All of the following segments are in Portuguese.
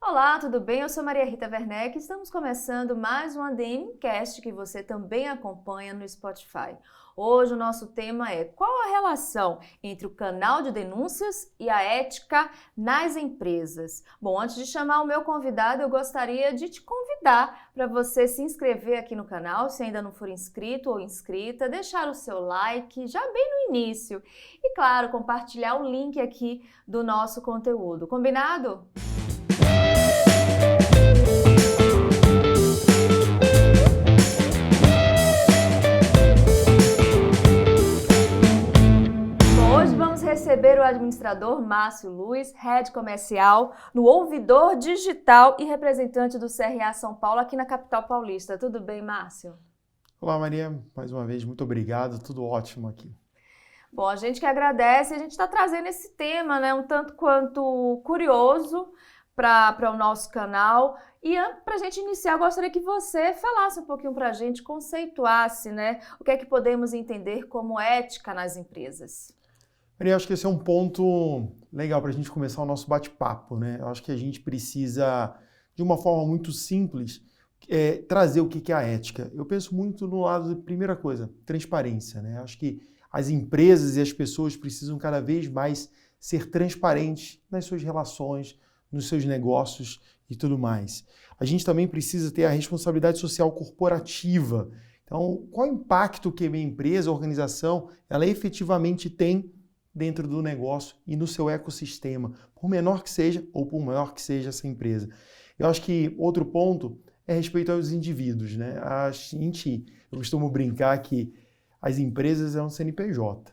Olá, tudo bem? Eu sou Maria Rita Werneck e estamos começando mais um ADMcast que você também acompanha no Spotify. Hoje o nosso tema é: qual a relação entre o canal de denúncias e a ética nas empresas? Bom, antes de chamar o meu convidado, eu gostaria de te convidar para você se inscrever aqui no canal, se ainda não for inscrito ou inscrita, deixar o seu like já bem no início e, claro, compartilhar o link aqui do nosso conteúdo. Combinado? Hoje vamos receber o administrador Márcio Luiz, Head Comercial, no Ouvidor Digital e representante do CRA São Paulo aqui na capital paulista. Tudo bem, Márcio? Olá, Maria. Mais uma vez, muito obrigado. Tudo ótimo aqui. Bom, a gente que agradece, a gente está trazendo esse tema, né, um tanto quanto curioso para o nosso canal. E para a gente iniciar, eu gostaria que você falasse um pouquinho para a gente, conceituasse, né, o que é que podemos entender como ética nas empresas. Maria, acho que esse é um ponto legal para a gente começar o nosso bate-papo, né? Eu acho que a gente precisa, de uma forma muito simples, trazer o que é a ética. Eu penso muito no lado da primeira coisa, transparência, né? Acho que as empresas e as pessoas precisam cada vez mais ser transparentes nas suas relações, nos seus negócios e tudo mais. A gente também precisa ter a responsabilidade social corporativa. Então, qual o impacto que a minha empresa, a organização, ela efetivamente tem dentro do negócio e no seu ecossistema, por menor que seja ou por maior que seja essa empresa. Eu acho que outro ponto é respeito aos indivíduos, né? Eu costumo brincar que as empresas são CNPJ,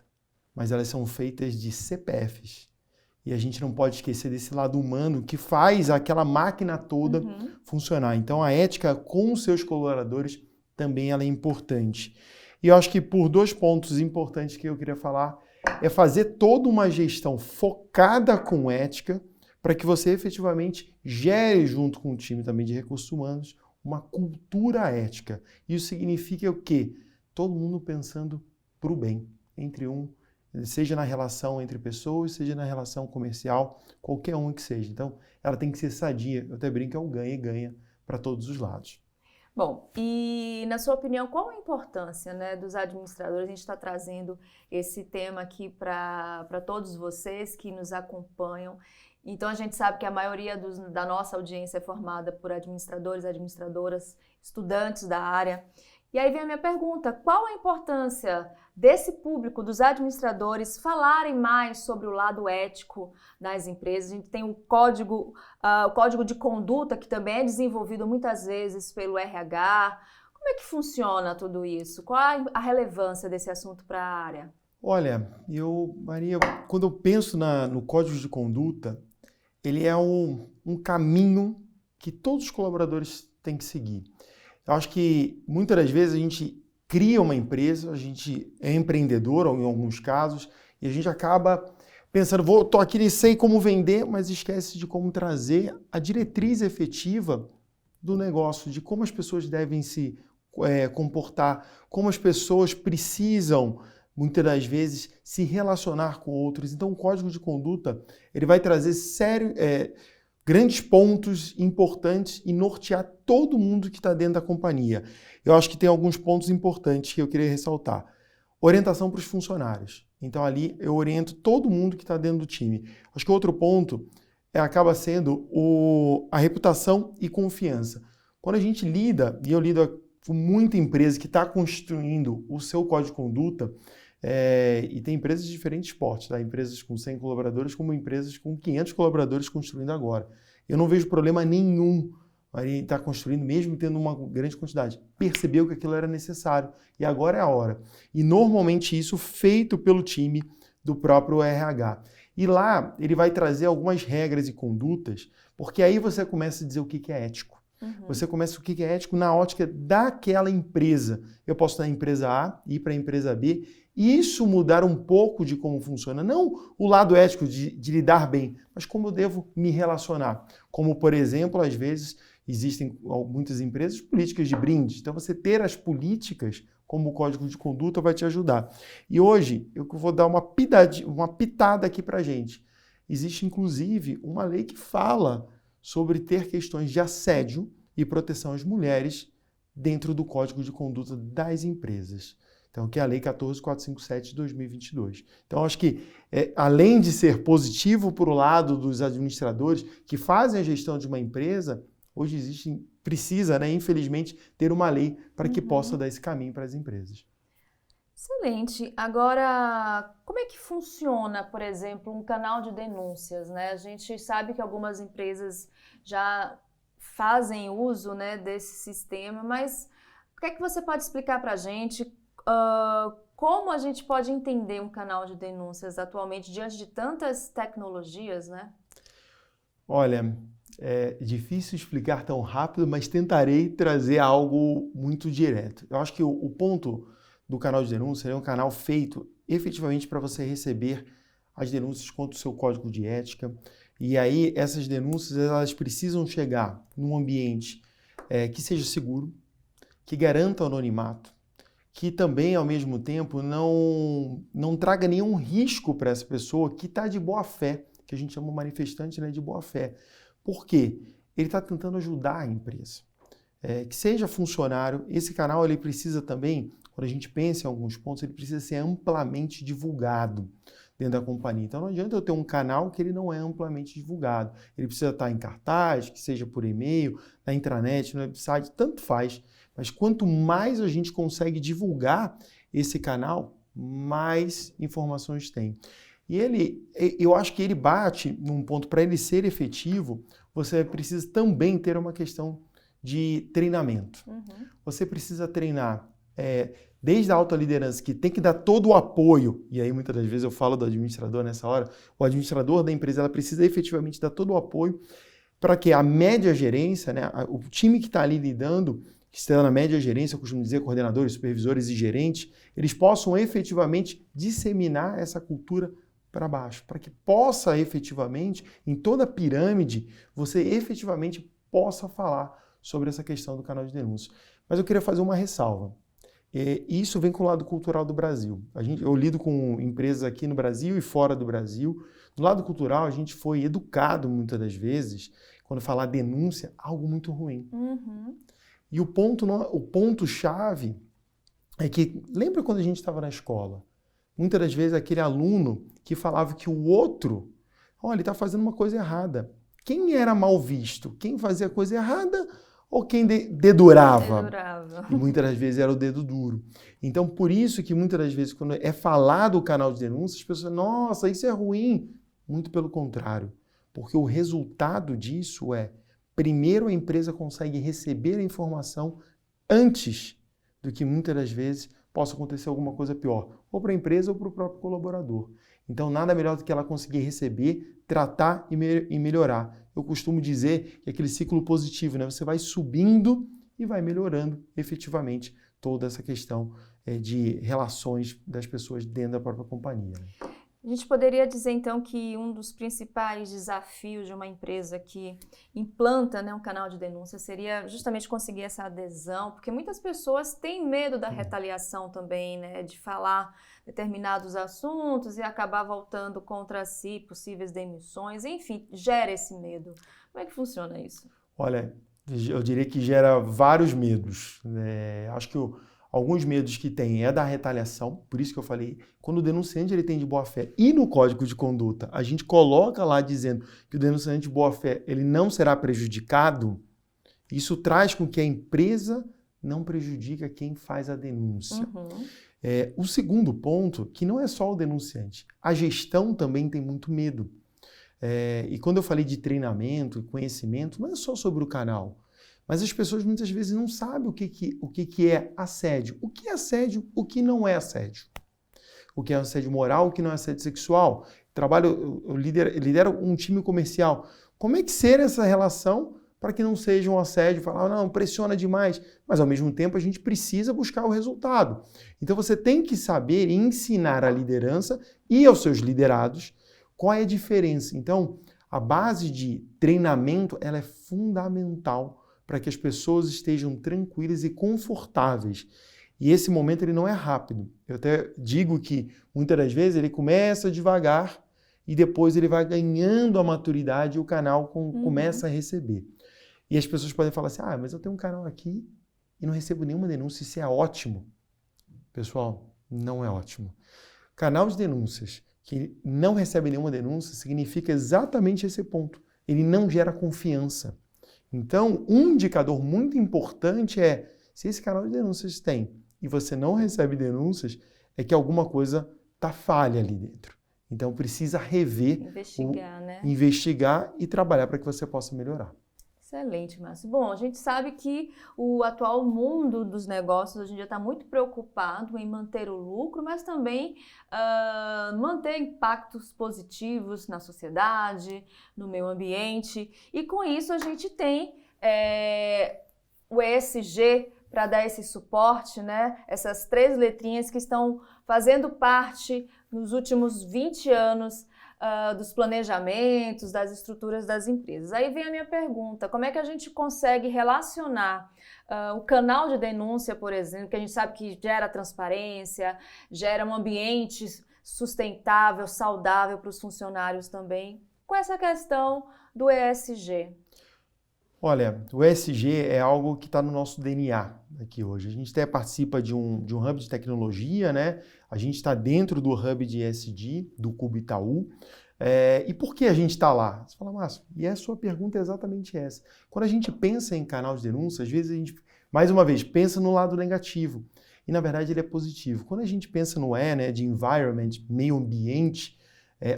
mas elas são feitas de CPFs. E a gente não pode esquecer desse lado humano que faz aquela máquina toda funcionar. Então, a ética com os seus colaboradores também ela é importante. E eu acho que por dois pontos importantes que eu queria falar é fazer toda uma gestão focada com ética para que você efetivamente gere junto com o time também de recursos humanos uma cultura ética. Isso significa o quê? Todo mundo pensando para o bem, seja na relação entre pessoas, seja na relação comercial, qualquer um que seja. Então, ela tem que ser sadia. Eu até brinco, é um ganha e ganha para todos os lados. Bom, e na sua opinião, qual a importância, né, dos administradores? A gente está trazendo esse tema aqui para todos vocês que nos acompanham. Então, a gente sabe que a maioria da nossa audiência é formada por administradores, administradoras, estudantes da área. E aí vem a minha pergunta: qual a importância desse público, dos administradores, falarem mais sobre o lado ético das empresas? A gente tem o código de conduta, que também é desenvolvido muitas vezes pelo RH. Como é que funciona tudo isso? Qual a relevância desse assunto para a área? Olha, Maria, quando eu penso no código de conduta, ele é um caminho que todos os colaboradores têm que seguir. Eu acho que muitas das vezes a gente cria uma empresa, a gente é empreendedor, ou em alguns casos, e a gente acaba pensando, estou aqui e sei como vender, mas esquece de como trazer a diretriz efetiva do negócio, de como as pessoas devem se comportar, como as pessoas precisam, muitas das vezes, se relacionar com outros. Então, o código de conduta ele vai trazer grandes pontos importantes e nortear todo mundo que está dentro da companhia. Eu acho que tem alguns pontos importantes que eu queria ressaltar. Orientação para os funcionários. Então ali eu oriento todo mundo que está dentro do time. Acho que outro ponto acaba sendo a reputação e confiança. Quando a gente lida, e eu lido com muita empresa que está construindo o seu código de conduta, e tem empresas de diferentes portes, tá? Empresas com 100 colaboradores, como empresas com 500 colaboradores construindo agora. Eu não vejo problema nenhum em estar construindo, mesmo tendo uma grande quantidade. Percebeu que aquilo era necessário e agora é a hora. E normalmente isso feito pelo time do próprio RH. E lá ele vai trazer algumas regras e condutas, porque aí você começa a dizer o que é ético. Você começa o que é ético na ótica daquela empresa. Eu posso estar na empresa A, ir para a empresa B, e isso mudar um pouco de como funciona. Não o lado ético de lidar bem, mas como eu devo me relacionar. Como, por exemplo, às vezes existem muitas empresas políticas de brinde. Então, você ter as políticas como o código de conduta vai te ajudar. E hoje, eu vou dar uma pitada aqui para a gente. Existe, inclusive, uma lei que fala sobre ter questões de assédio e proteção às mulheres dentro do Código de Conduta das Empresas. Então, que é a Lei 14.457 de 2022. Então, acho que, além de ser positivo para o lado dos administradores que fazem a gestão de uma empresa, hoje precisa, né, infelizmente, ter uma lei para que possa dar esse caminho para as empresas. Excelente. Agora, como é que funciona, por exemplo, um canal de denúncias, né? A gente sabe que algumas empresas já fazem uso, né, desse sistema, mas o que é que você pode explicar para a gente como a gente pode entender um canal de denúncias atualmente diante de tantas tecnologias, né? Olha, é difícil explicar tão rápido, mas tentarei trazer algo muito direto. Eu acho que o ponto do canal de denúncia é um canal feito efetivamente para você receber as denúncias contra o seu código de ética. E aí essas denúncias elas precisam chegar num ambiente que seja seguro, que garanta o anonimato, que também, ao mesmo tempo, não traga nenhum risco para essa pessoa que está de boa fé, que a gente chama manifestante, né, de boa fé. Por quê? Ele está tentando ajudar a empresa. Que seja funcionário, esse canal ele precisa também, quando a gente pensa em alguns pontos, ele precisa ser amplamente divulgado dentro da companhia. Então não adianta eu ter um canal que ele não é amplamente divulgado. Ele precisa estar em cartaz, que seja por e-mail, na intranet, no website, tanto faz. Mas quanto mais a gente consegue divulgar esse canal, mais informações tem. E eu acho que ele bate num ponto, para ele ser efetivo, você precisa também ter uma questão de treinamento. Você precisa treinar desde a alta liderança, que tem que dar todo o apoio, e aí muitas das vezes eu falo do administrador nessa hora, o administrador da empresa ela precisa efetivamente dar todo o apoio para que a média gerência, né, o time que está ali lidando, que está na média gerência, eu costumo dizer coordenadores, supervisores e gerentes, eles possam efetivamente disseminar essa cultura para baixo, para que possa efetivamente, em toda a pirâmide, você efetivamente possa falar sobre essa questão do canal de denúncia. Mas eu queria fazer uma ressalva. Isso vem com o lado cultural do Brasil. Eu lido com empresas aqui no Brasil e fora do Brasil. Do lado cultural, a gente foi educado muitas das vezes, quando falar denúncia, algo muito ruim. E o ponto-chave é que, lembra quando a gente estava na escola? Muitas das vezes aquele aluno que falava que o outro, olha, ele está fazendo uma coisa errada. Quem era mal visto? Quem fazia a coisa errada ou quem dedurava? E muitas das vezes era o dedo duro. Então, por isso que muitas das vezes, quando é falado o canal de denúncia, as pessoas, nossa, isso é ruim. Muito pelo contrário. Porque o resultado disso primeiro a empresa consegue receber a informação antes do que muitas das vezes possa acontecer alguma coisa pior, ou para a empresa ou para o próprio colaborador. Então, nada melhor do que ela conseguir receber, tratar e melhorar. Eu costumo dizer que é aquele ciclo positivo, né? Você vai subindo e vai melhorando efetivamente toda essa questão de relações das pessoas dentro da própria companhia. A gente poderia dizer, então, que um dos principais desafios de uma empresa que implanta, né, um canal de denúncia seria justamente conseguir essa adesão, porque muitas pessoas têm medo da retaliação também, né, de falar determinados assuntos e acabar voltando contra si, possíveis demissões, enfim, gera esse medo. Como é que funciona isso? Olha, eu diria que gera vários medos. Acho que alguns medos que tem da retaliação, por isso que eu falei, quando o denunciante ele tem de boa-fé e no Código de Conduta a gente coloca lá dizendo que o denunciante de boa-fé ele não será prejudicado, isso traz com que a empresa não prejudique quem faz a denúncia. O segundo ponto, que não é só o denunciante, a gestão também tem muito medo. E quando eu falei de treinamento e conhecimento, não é só sobre o canal. Mas as pessoas muitas vezes não sabem o que é assédio. O que é assédio, o que não é assédio. O que é assédio moral, o que não é assédio sexual. Eu lidero um time comercial. Como é que ser essa relação para que não seja um assédio? Falar, não, pressiona demais. Mas ao mesmo tempo a gente precisa buscar o resultado. Então você tem que saber ensinar a liderança e aos seus liderados qual é a diferença. Então a base de treinamento ela é fundamental para que as pessoas estejam tranquilas e confortáveis. E esse momento ele não é rápido. Eu até digo que muitas das vezes ele começa devagar e depois ele vai ganhando a maturidade e o canal começa a receber. E as pessoas podem falar assim, mas eu tenho um canal aqui e não recebo nenhuma denúncia, isso é ótimo. Pessoal, não é ótimo. Canal de denúncias que não recebe nenhuma denúncia significa exatamente esse ponto. Ele não gera confiança. Então, um indicador muito importante é, se esse canal de denúncias tem e você não recebe denúncias, é que alguma coisa está falha ali dentro. Então, precisa rever, investigar e trabalhar para que você possa melhorar. Excelente, Márcio. Bom, a gente sabe que o atual mundo dos negócios hoje em dia está muito preocupado em manter o lucro, mas também manter impactos positivos na sociedade, no meio ambiente. E com isso a gente tem o ESG para dar esse suporte, né? Essas 3 letrinhas que estão fazendo parte nos últimos 20 anos dos planejamentos, das estruturas das empresas. Aí vem a minha pergunta, como é que a gente consegue relacionar o canal de denúncia, por exemplo, que a gente sabe que gera transparência, gera um ambiente sustentável, saudável para os funcionários também, com essa questão do ESG? Olha, o ESG é algo que está no nosso DNA aqui hoje. A gente até participa de um hub de tecnologia, né? A gente está dentro do hub de ESG, do Cubo Itaú. E por que a gente está lá? Você fala, Márcio, e a sua pergunta é exatamente essa. Quando a gente pensa em canal de denúncia, às vezes a gente, mais uma vez, pensa no lado negativo. E, na verdade, ele é positivo. Quando a gente pensa no né, de environment, meio ambiente,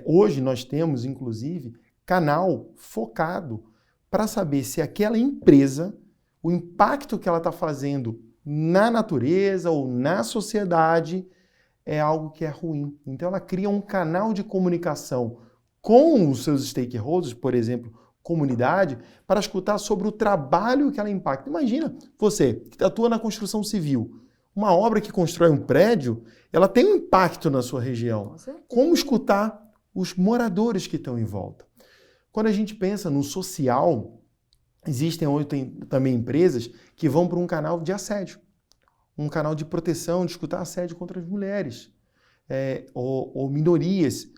hoje nós temos, inclusive, canal focado para saber se aquela empresa, o impacto que ela está fazendo na natureza ou na sociedade é algo que é ruim. Então ela cria um canal de comunicação com os seus stakeholders, por exemplo, comunidade, para escutar sobre o trabalho que ela impacta. Imagina você, que atua na construção civil, uma obra que constrói um prédio, ela tem um impacto na sua região. Como escutar os moradores que estão em volta? Quando a gente pensa no social, existem hoje também empresas que vão para um canal de assédio, um canal de proteção, de escutar assédio contra as mulheres ou minorias.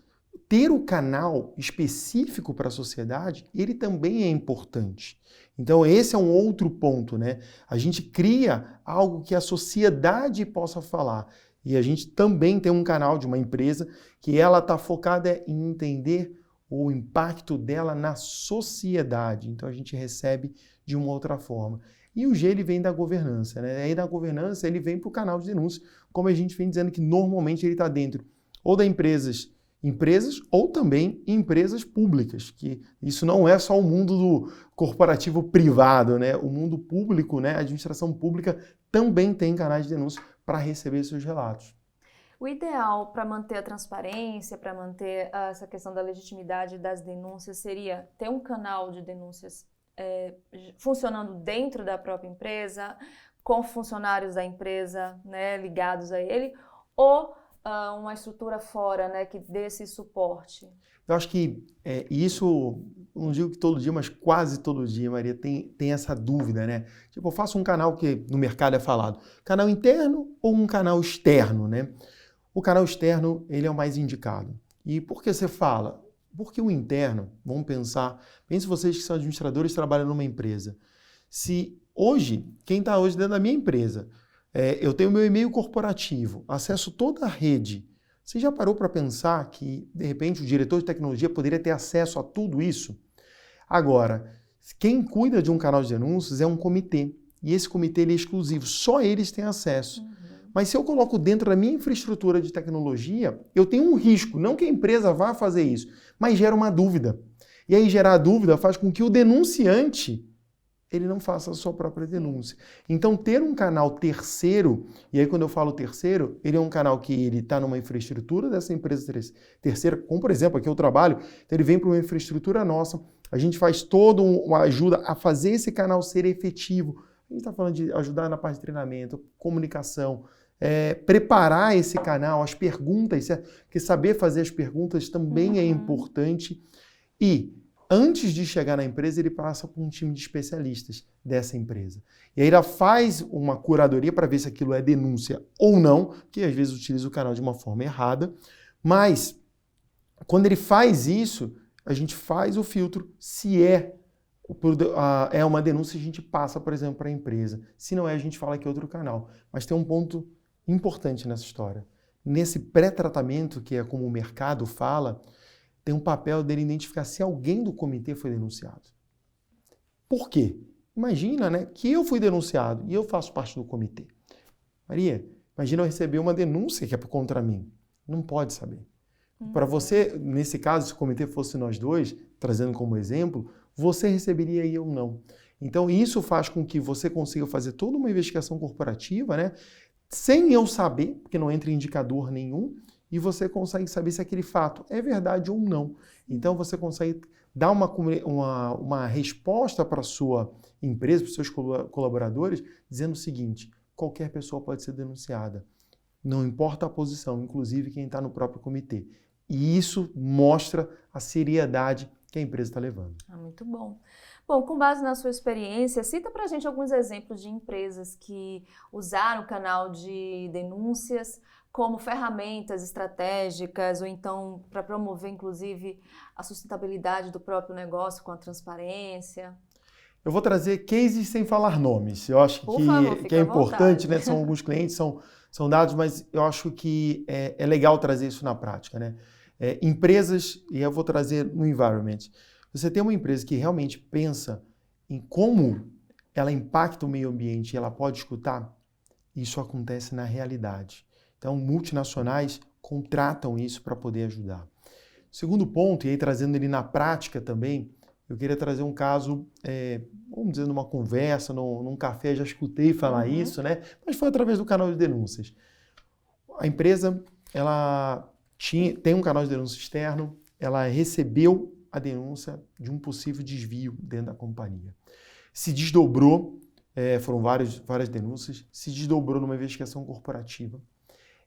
Ter o canal específico para a sociedade, ele também é importante. Então esse é um outro ponto, né? A gente cria algo que a sociedade possa falar. E a gente também tem um canal de uma empresa que ela está focada em entender o impacto dela na sociedade. Então a gente recebe de uma outra forma. E o G ele vem da governança, né? Aí da governança ele vem para o canal de denúncia, como a gente vem dizendo que normalmente ele está dentro ou da empresas ou também empresas públicas, que isso não é só o mundo do corporativo privado, né? O mundo público, né? A administração pública também tem canais de denúncia para receber seus relatos. O ideal para manter a transparência, para manter essa questão da legitimidade das denúncias seria ter um canal de denúncias funcionando dentro da própria empresa, com funcionários da empresa, né, ligados a ele, ou uma estrutura fora, né, que dê esse suporte? Eu acho que isso, não digo que todo dia, mas quase todo dia, Maria, tem essa dúvida, né? Tipo, eu faço um canal que no mercado é falado, canal interno ou um canal externo, né? O canal externo, ele é o mais indicado. E por que você fala? Porque o interno, vamos pensar, pense vocês que são administradores e trabalham numa empresa. Se hoje, quem está hoje dentro da minha empresa, eu tenho meu e-mail corporativo, acesso toda a rede, você já parou para pensar que, de repente, o diretor de tecnologia poderia ter acesso a tudo isso? Agora, quem cuida de um canal de denúncias é um comitê. E esse comitê ele é exclusivo, só eles têm acesso. Mas se eu coloco dentro da minha infraestrutura de tecnologia, eu tenho um risco, não que a empresa vá fazer isso, mas gera uma dúvida. E aí gerar a dúvida faz com que o denunciante ele não faça a sua própria denúncia. Então ter um canal terceiro, e aí quando eu falo terceiro, ele é um canal que ele está numa infraestrutura dessa empresa terceira, como por exemplo aqui eu trabalho, então ele vem para uma infraestrutura nossa, a gente faz toda uma ajuda a fazer esse canal ser efetivo. A gente está falando de ajudar na parte de treinamento, comunicação, preparar esse canal, as perguntas, porque saber fazer as perguntas também é importante. E antes de chegar na empresa, ele passa por um time de especialistas dessa empresa. E aí ela faz uma curadoria para ver se aquilo é denúncia ou não, que às vezes utiliza o canal de uma forma errada, mas quando ele faz isso, a gente faz o filtro. Se é uma denúncia, a gente passa, por exemplo, para a empresa. Se não é, a gente fala que é outro canal. Mas tem um ponto importante nessa história. Nesse pré-tratamento, que é como o mercado fala, tem um papel dele identificar se alguém do comitê foi denunciado. Por quê? Imagina, né, que eu fui denunciado e eu faço parte do comitê. Maria, imagina eu receber uma denúncia que é contra mim. Não pode saber. Para você, nesse caso, se o comitê fosse nós dois, trazendo como exemplo, você receberia e eu não. Então, isso faz com que você consiga fazer toda uma investigação corporativa, né, sem eu saber, porque não entra indicador nenhum, e você consegue saber se aquele fato é verdade ou não. Então, você consegue dar uma resposta para a sua empresa, para os seus colaboradores, dizendo o seguinte: qualquer pessoa pode ser denunciada. Não importa a posição, inclusive quem está no próprio comitê. E isso mostra a seriedade que a empresa está levando. Muito bom. Bom, com base na sua experiência, cita para a gente alguns exemplos de empresas que usaram o canal de denúncias como ferramentas estratégicas ou então para promover, inclusive, a sustentabilidade do próprio negócio com a transparência. Eu vou trazer cases sem falar nomes. Eu acho que é importante, né? São alguns clientes, são dados, mas eu acho que é legal trazer isso na prática, né? Empresas, e eu vou trazer no environment. Você tem uma empresa que realmente pensa em como ela impacta o meio ambiente e ela pode escutar, isso acontece na realidade. Então, multinacionais contratam isso para poder ajudar. Segundo ponto, e aí trazendo ele na prática também, eu queria trazer um caso, vamos dizer, numa conversa, num café, já escutei falar isso, né? Mas foi através do canal de denúncias. A empresa, ela tem um canal de denúncia externo, ela recebeu a denúncia de um possível desvio dentro da companhia. Se desdobrou, foram várias denúncias, se desdobrou numa investigação corporativa.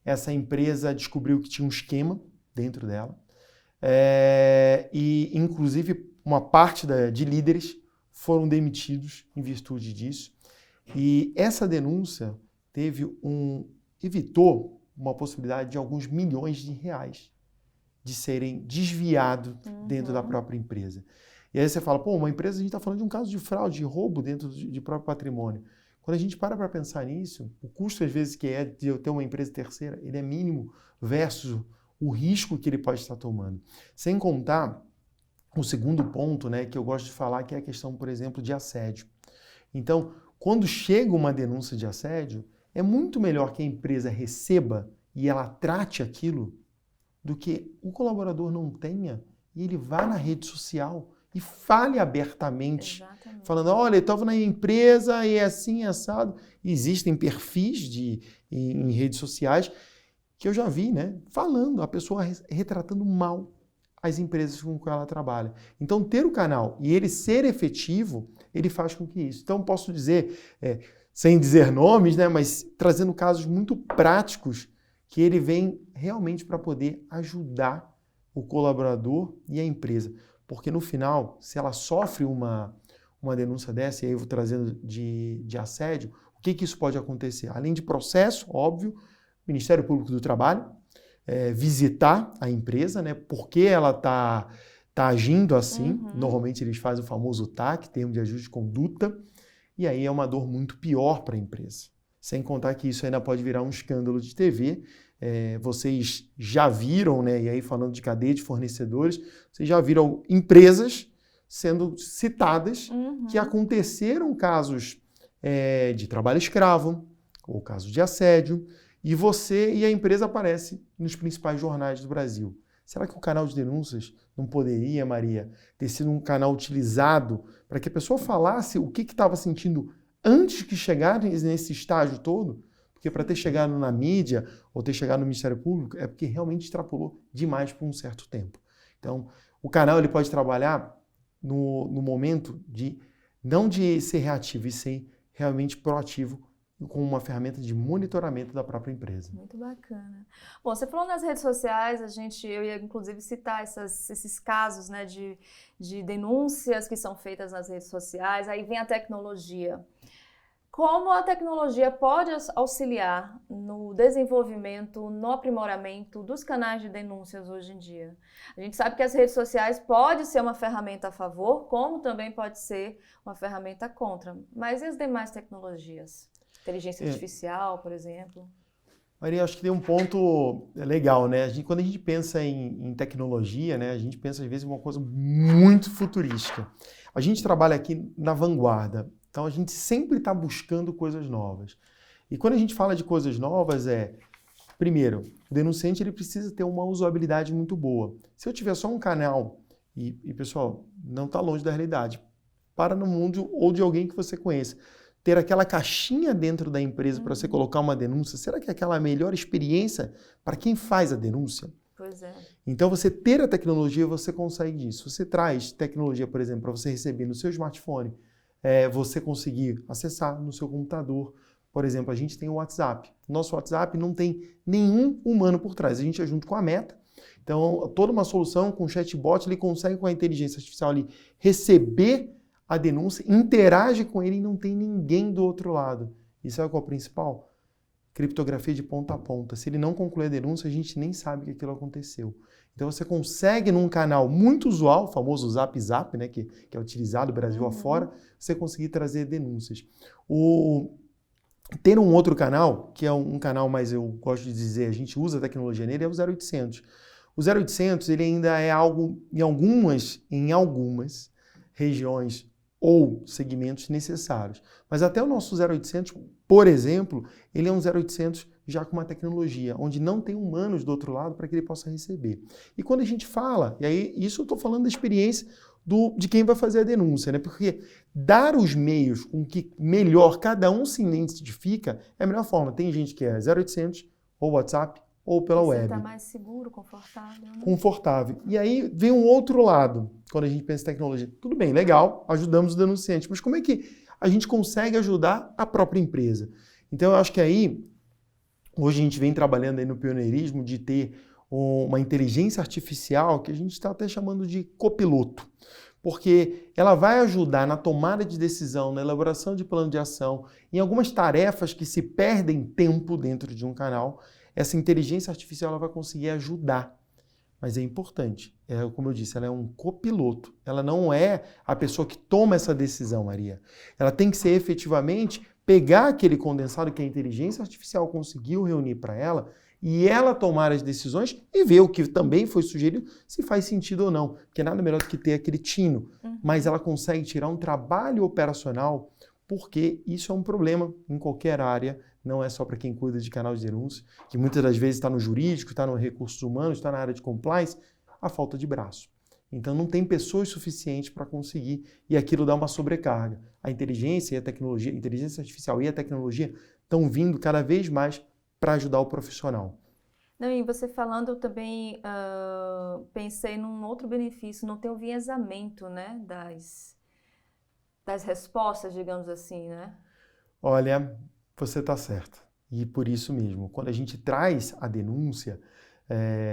Essa empresa descobriu que tinha um esquema dentro dela e, inclusive, uma parte de líderes foram demitidos em virtude disso. E essa denúncia evitou uma possibilidade de alguns milhões de reais de serem desviados dentro da própria empresa. E aí você fala, pô, uma empresa, a gente está falando de um caso de fraude, de roubo dentro de próprio patrimônio. Quando a gente para pensar nisso, o custo, às vezes, que é de eu ter uma empresa terceira, ele é mínimo versus o risco que ele pode estar tomando. Sem contar o segundo ponto, né, que eu gosto de falar, que é a questão, por exemplo, de assédio. Então, quando chega uma denúncia de assédio, é muito melhor que a empresa receba e ela trate aquilo do que o colaborador não tenha e ele vá na rede social e fale abertamente. Exatamente. Falando, olha, eu estava na empresa e é assim, assado. Existem perfis em redes sociais que eu já vi, né, falando, a pessoa retratando mal as empresas com que ela trabalha. Então, ter o canal e ele ser efetivo, ele faz com que isso. Então, posso dizer, sem dizer nomes, né, mas trazendo casos muito práticos que ele vem realmente para poder ajudar o colaborador e a empresa. Porque no final, se ela sofre uma denúncia dessa, e aí eu vou trazendo de assédio, o que isso pode acontecer? Além de processo, óbvio, Ministério Público do Trabalho, visitar a empresa, né? Por que ela está agindo assim. Normalmente eles fazem o famoso TAC, termo de ajuste de conduta, e aí é uma dor muito pior para a empresa. Sem contar que isso ainda pode virar um escândalo de TV. Vocês já viram, né? E aí falando de cadeia de fornecedores, vocês já viram empresas sendo citadas que aconteceram casos de trabalho escravo ou casos de assédio, e você e a empresa aparecem nos principais jornais do Brasil. Será que o canal de denúncias não poderia, Maria, ter sido um canal utilizado para que a pessoa falasse o que estava sentindo antes que chegasse nesse estágio todo? Porque para ter chegado na mídia ou ter chegado no Ministério Público é porque realmente extrapolou demais por um certo tempo. Então, o canal ele pode trabalhar no momento não de ser reativo, e ser realmente proativo com uma ferramenta de monitoramento da própria empresa. Muito bacana. Bom, você falou nas redes sociais, eu ia inclusive citar esses casos, né, de denúncias que são feitas nas redes sociais, aí vem a tecnologia. Como a tecnologia pode auxiliar no desenvolvimento, no aprimoramento dos canais de denúncias hoje em dia? A gente sabe que as redes sociais pode ser uma ferramenta a favor, como também pode ser uma ferramenta contra. Mas e as demais tecnologias? Inteligência artificial, por exemplo? Maria, acho que tem um ponto legal, né? Quando a gente pensa em tecnologia, né, a gente pensa às vezes em uma coisa muito futurística. A gente trabalha aqui na vanguarda, então a gente sempre está buscando coisas novas. E quando a gente fala de coisas novas primeiro, o denunciante ele precisa ter uma usabilidade muito boa. Se eu tiver só um canal, e pessoal, não está longe da realidade, para no mundo ou de alguém que você conheça, ter aquela caixinha dentro da empresa para você colocar uma denúncia, será que é aquela melhor experiência para quem faz a denúncia? Pois é. Então, você ter a tecnologia, você consegue isso. Você traz tecnologia, por exemplo, para você receber no seu smartphone, você conseguir acessar no seu computador. Por exemplo, a gente tem o WhatsApp. Nosso WhatsApp não tem nenhum humano por trás. A gente é junto com a Meta. Então, toda uma solução com chatbot, ele consegue com a inteligência artificial ali receber a denúncia, interage com ele e não tem ninguém do outro lado. E sabe qual é o principal? Criptografia de ponta a ponta. Se ele não concluir a denúncia, a gente nem sabe que aquilo aconteceu. Então você consegue num canal muito usual, o famoso Zap Zap, né, que é utilizado Brasil afora, você conseguir trazer denúncias. Ter um outro canal, que é um canal mais, eu gosto de dizer, a gente usa a tecnologia nele, é o 0800. O 0800 ele ainda é algo, em algumas regiões ou segmentos necessários. Mas até o nosso 0800, por exemplo, ele é um 0800 já com uma tecnologia, onde não tem humanos do outro lado para que ele possa receber. E quando a gente fala, e aí isso eu estou falando da experiência de quem vai fazer a denúncia, né? Porque dar os meios com que melhor cada um se identifica é a melhor forma. Tem gente que é 0800 ou WhatsApp ou pela web. Você está mais seguro, confortável. Né? Confortável. E aí vem um outro lado, quando a gente pensa em tecnologia. Tudo bem, legal, ajudamos o denunciante, mas como é que a gente consegue ajudar a própria empresa? Então eu acho que aí, hoje a gente vem trabalhando aí no pioneirismo de ter uma inteligência artificial que a gente está até chamando de copiloto, porque ela vai ajudar na tomada de decisão, na elaboração de plano de ação, em algumas tarefas que se perdem tempo dentro de um canal. Essa inteligência artificial ela vai conseguir ajudar, mas é importante. Como eu disse, ela é um copiloto. Ela não é a pessoa que toma essa decisão, Maria. Ela tem que ser efetivamente pegar aquele condensado que a inteligência artificial conseguiu reunir para ela e ela tomar as decisões e ver o que também foi sugerido, se faz sentido ou não. Porque nada melhor do que ter aquele tino. Mas ela consegue tirar um trabalho operacional, porque isso é um problema em qualquer área. Não é só para quem cuida de canal de denúncia, que muitas das vezes está no jurídico, está no recursos humanos, está na área de compliance, a falta de braço. Então não tem pessoas suficientes para conseguir e aquilo dá uma sobrecarga. A inteligência e a tecnologia, a inteligência artificial e a tecnologia estão vindo cada vez mais para ajudar o profissional. Não, e você falando, eu também pensei num outro benefício, não ter o enviesamento, né, das respostas, digamos assim, né? Olha, você está certa. E por isso mesmo, quando a gente traz a denúncia,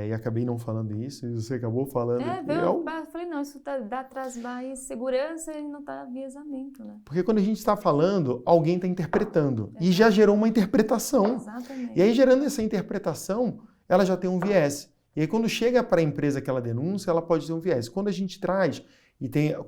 e acabei não falando isso, e você acabou falando... Eu falei, não, isso traz mais segurança e não está enviesamento, né? Porque quando a gente está falando, alguém está interpretando. E já gerou uma interpretação. Exatamente. E aí, gerando essa interpretação, ela já tem um viés. E aí, quando chega para a empresa aquela denúncia, ela pode ter um viés. Quando a gente traz...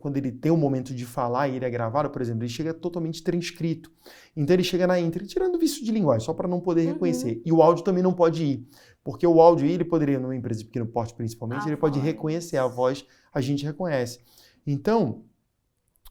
quando ele tem um momento de falar e ele é gravado, por exemplo, ele chega totalmente transcrito. Então ele chega na íntegra, tirando o vício de linguagem, só para não poder reconhecer. E o áudio também não pode ir, porque o áudio ele poderia, numa empresa de pequeno porte principalmente, ele pode reconhecer a voz, a gente reconhece. Então,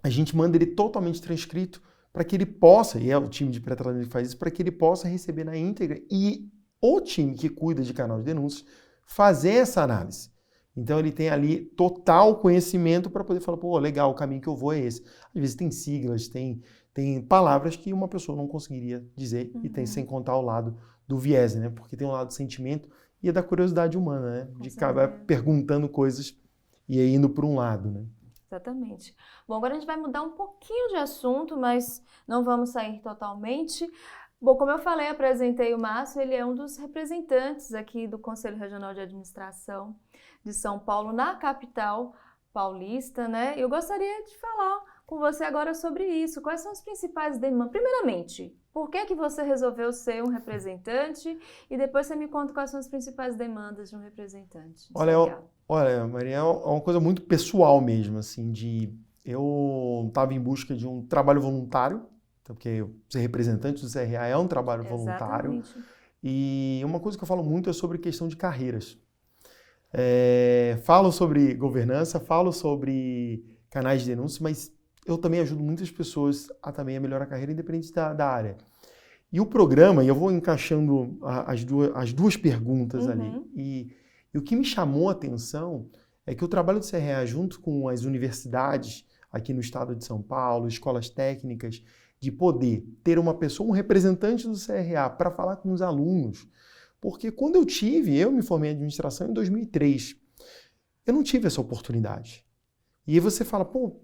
a gente manda ele totalmente transcrito para que ele possa, e é o time de pré-tratamento que faz isso, para que ele possa receber na íntegra e o time que cuida de canal de denúncias fazer essa análise. Então ele tem ali total conhecimento para poder falar, pô, legal, o caminho que eu vou é esse. Às vezes tem siglas, tem palavras que uma pessoa não conseguiria dizer e tem sem contar o lado do viés, né? Porque tem um lado do sentimento e é da curiosidade humana, né? De acabar perguntando coisas e aí indo para um lado, né? Exatamente. Bom, agora a gente vai mudar um pouquinho de assunto, mas não vamos sair totalmente. Bom, como eu falei, apresentei o Márcio, ele é um dos representantes aqui do Conselho Regional de Administração de São Paulo, na capital paulista, né? Eu gostaria de falar com você agora sobre isso. Quais são as principais demandas? Primeiramente, por que você resolveu ser um representante? E depois você me conta quais são as principais demandas de um representante. Olha, Maria, é uma coisa muito pessoal mesmo, assim, eu estava em busca de um trabalho voluntário, porque ser representante do CRA é um trabalho voluntário. Exatamente. E uma coisa que eu falo muito é sobre questão de carreiras. Falo sobre governança, falo sobre canais de denúncia, mas eu também ajudo muitas pessoas a também melhorar a carreira, independente da área. E o programa, e eu vou encaixando as duas perguntas ali, e o que me chamou a atenção é que o trabalho do CRA, junto com as universidades aqui no estado de São Paulo, escolas técnicas, de poder ter uma pessoa, um representante do CRA para falar com os alunos. Porque quando eu me formei em administração em 2003, eu não tive essa oportunidade. E aí você fala, pô,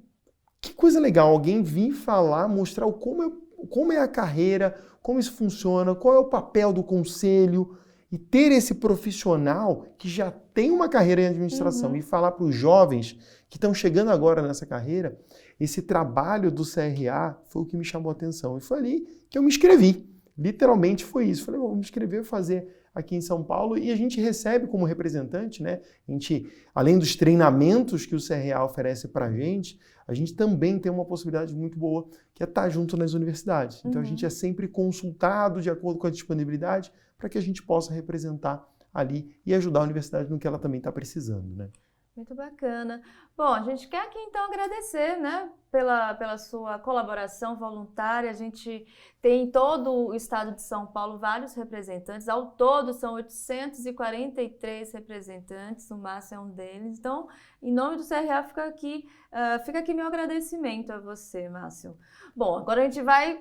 que coisa legal, alguém vir falar, mostrar como é a carreira, como isso funciona, qual é o papel do conselho, e ter esse profissional que já tem uma carreira em administração e falar para os jovens que estão chegando agora nessa carreira, esse trabalho do CRA foi o que me chamou a atenção. E foi ali que eu me inscrevi. Literalmente foi isso. Falei, vou me inscrever, fazer aqui em São Paulo, e a gente recebe como representante, né? A gente, além dos treinamentos que o CRA oferece para a gente também tem uma possibilidade muito boa, que é estar junto nas universidades. Então a gente é sempre consultado de acordo com a disponibilidade para que a gente possa representar ali e ajudar a universidade no que ela também está precisando, né? Muito bacana. Bom, a gente quer aqui então agradecer, né, pela sua colaboração voluntária. A gente tem em todo o estado de São Paulo vários representantes. Ao todo são 843 representantes, o Márcio é um deles. Então, em nome do CRA, fica aqui meu agradecimento a você, Márcio. Bom, agora a gente vai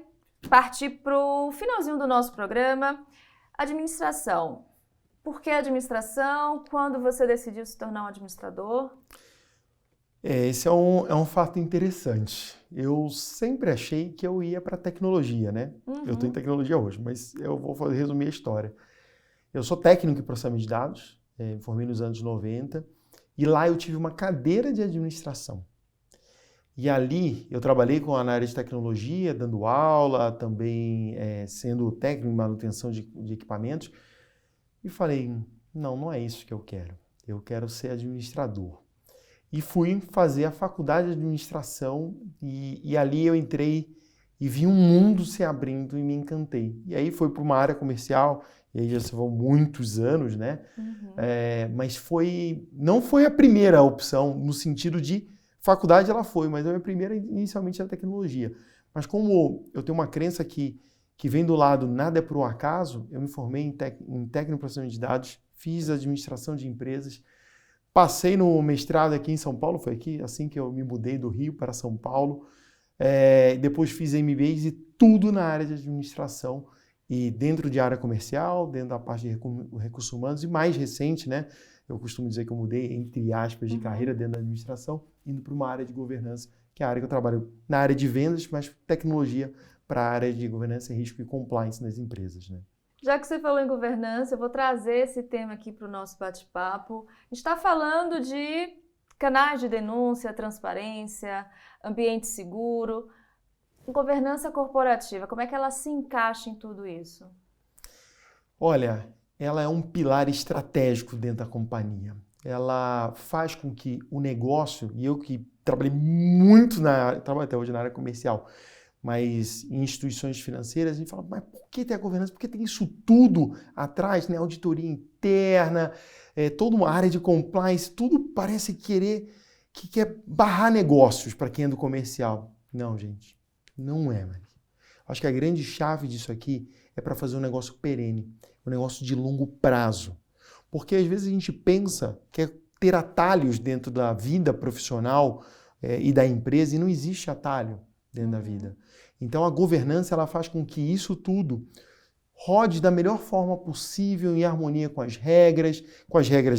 partir para o finalzinho do nosso programa. Administração. Por que administração? Quando você decidiu se tornar um administrador? Esse é um fato interessante. Eu sempre achei que eu ia para tecnologia, né? Eu estou em tecnologia hoje, mas eu vou resumir a história. Eu sou técnico em processamento de dados, me formei nos anos 90, e lá eu tive uma cadeira de administração. E ali eu trabalhei na área de tecnologia, dando aula, também sendo técnico em manutenção de equipamentos, e falei, não é isso que eu quero ser administrador. E fui fazer a faculdade de administração e ali eu entrei e vi um mundo se abrindo e me encantei. E aí foi para uma área comercial, e aí já se vão muitos anos, né? Mas não foi a primeira opção no sentido de faculdade ela foi, mas a minha primeira inicialmente era tecnologia. Mas como eu tenho uma crença que vem do lado nada é por um acaso, eu me formei em técnico em processamento de dados, fiz administração de empresas, passei no mestrado aqui em São Paulo, foi aqui assim que eu me mudei do Rio para São Paulo, depois fiz MBAs e tudo na área de administração e dentro de área comercial, dentro da parte de recursos humanos e mais recente, né? Eu costumo dizer que eu mudei, entre aspas, de carreira dentro da administração, indo para uma área de governança, que é a área que eu trabalho na área de vendas, mas tecnologia para a área de governança, risco e compliance nas empresas, né? Já que você falou em governança, eu vou trazer esse tema aqui para o nosso bate-papo. A gente está falando de canais de denúncia, transparência, ambiente seguro, governança corporativa. Como é que ela se encaixa em tudo isso? Olha, ela é um pilar estratégico dentro da companhia. Ela faz com que o negócio, e eu que trabalhei muito trabalho até hoje na área comercial, mas em instituições financeiras, a gente fala, mas por que tem a governança? Porque tem isso tudo atrás, né? Auditoria interna, toda uma área de compliance, tudo parece que quer barrar negócios para quem é do comercial. Não, gente, não é, Maria. Acho que a grande chave disso aqui é para fazer um negócio perene, um negócio de longo prazo. Porque às vezes a gente pensa que é ter atalhos dentro da vida profissional e da empresa, e não existe atalho dentro da vida. Então a governança ela faz com que isso tudo rode da melhor forma possível em harmonia com as regras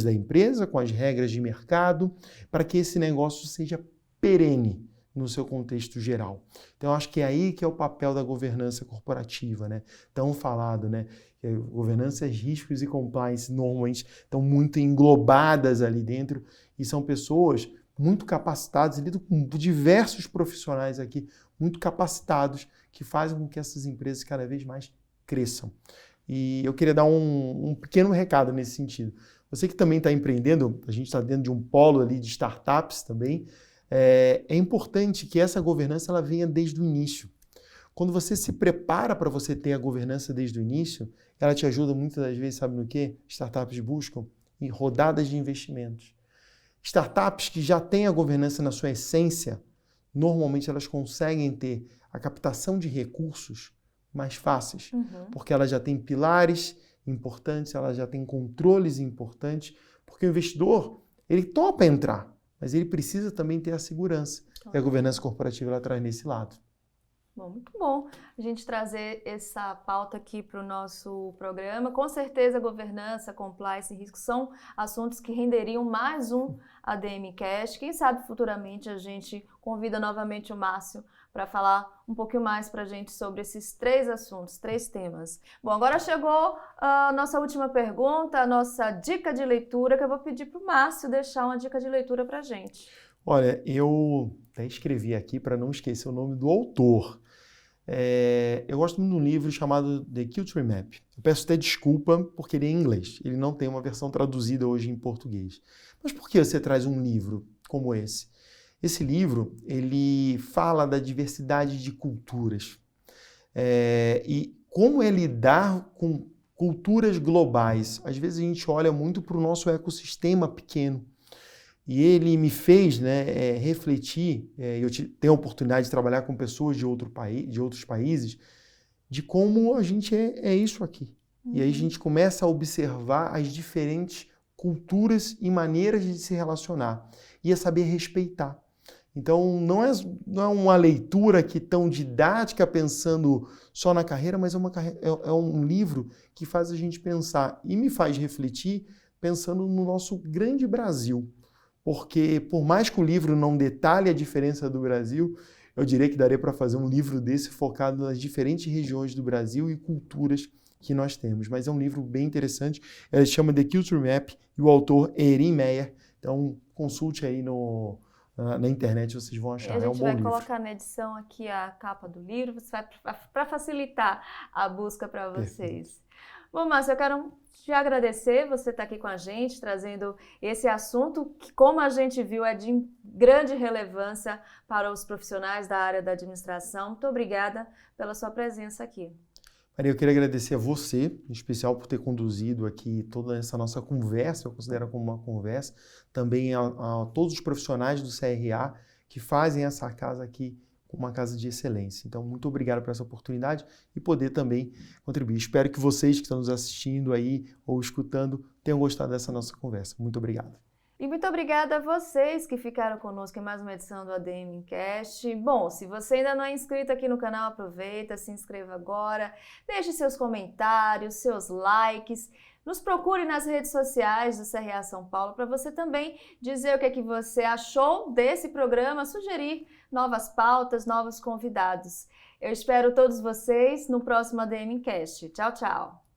da empresa, com as regras de mercado, para que esse negócio seja perene no seu contexto geral. Então, eu acho que é aí que é o papel da governança corporativa, né? Tão falado, né? Governança, riscos e compliance normalmente estão muito englobadas ali dentro e são pessoas muito capacitados, lido com diversos profissionais aqui, muito capacitados, que fazem com que essas empresas cada vez mais cresçam. E eu queria dar um pequeno recado nesse sentido. Você que também está empreendendo, a gente está dentro de um polo ali de startups também, é importante que essa governança ela venha desde o início. Quando você se prepara para você ter a governança desde o início, ela te ajuda muitas das vezes, sabe no quê? Startups buscam em rodadas de investimentos. Startups que já têm a governança na sua essência, normalmente elas conseguem ter a captação de recursos mais fáceis, porque elas já têm pilares importantes, elas já têm controles importantes, porque o investidor, ele topa entrar, mas ele precisa também ter a segurança. E a governança corporativa ela traz nesse lado. Bom, muito bom a gente trazer essa pauta aqui para o nosso programa. Com certeza, governança, compliance e risco são assuntos que renderiam mais um ADM Cast. Quem sabe futuramente a gente convida novamente o Márcio para falar um pouquinho mais para a gente sobre esses 3 assuntos, 3 temas. Bom, agora chegou a nossa última pergunta, a nossa dica de leitura, que eu vou pedir para o Márcio deixar uma dica de leitura para a gente. Olha, eu até escrevi aqui para não esquecer o nome do autor. Eu gosto muito de um livro chamado The Culture Map. Eu peço até desculpa porque ele é em inglês. Ele não tem uma versão traduzida hoje em português. Mas por que você traz um livro como esse? Esse livro, ele fala da diversidade de culturas. E como é lidar com culturas globais. Às vezes a gente olha muito para o nosso ecossistema pequeno. E ele me fez refletir, eu tenho a oportunidade de trabalhar com pessoas de outros países, de como a gente é isso aqui. E aí a gente começa a observar as diferentes culturas e maneiras de se relacionar e a saber respeitar. Então não é uma leitura aqui tão didática pensando só na carreira, mas é um livro que faz a gente pensar e me faz refletir pensando no nosso grande Brasil. Porque, por mais que o livro não detalhe a diferença do Brasil, eu diria que daria para fazer um livro desse focado nas diferentes regiões do Brasil e culturas que nós temos. Mas é um livro bem interessante, ele chama The Culture Map e o autor é Erin Meyer. Então, consulte aí na internet, vocês vão achar. É um bom livro. A gente vai colocar na edição aqui a capa do livro, para facilitar a busca para vocês. Perfeito. Bom, Márcio, eu quero te agradecer, você está aqui com a gente, trazendo esse assunto que, como a gente viu, é de grande relevância para os profissionais da área da administração. Muito obrigada pela sua presença aqui. Maria, eu queria agradecer a você, em especial por ter conduzido aqui toda essa nossa conversa, eu considero como uma conversa, também a todos os profissionais do CRA que fazem essa casa aqui uma casa de excelência. Então, muito obrigado por essa oportunidade e poder também contribuir. Espero que vocês que estão nos assistindo aí ou escutando tenham gostado dessa nossa conversa. Muito obrigado. E muito obrigada a vocês que ficaram conosco em mais uma edição do ADM Cast. Bom, se você ainda não é inscrito aqui no canal, aproveita, se inscreva agora, deixe seus comentários, seus likes. Nos procure nas redes sociais do CRA São Paulo para você também dizer o que é que você achou desse programa, sugerir novas pautas, novos convidados. Eu espero todos vocês no próximo ADM Cast. Tchau, tchau!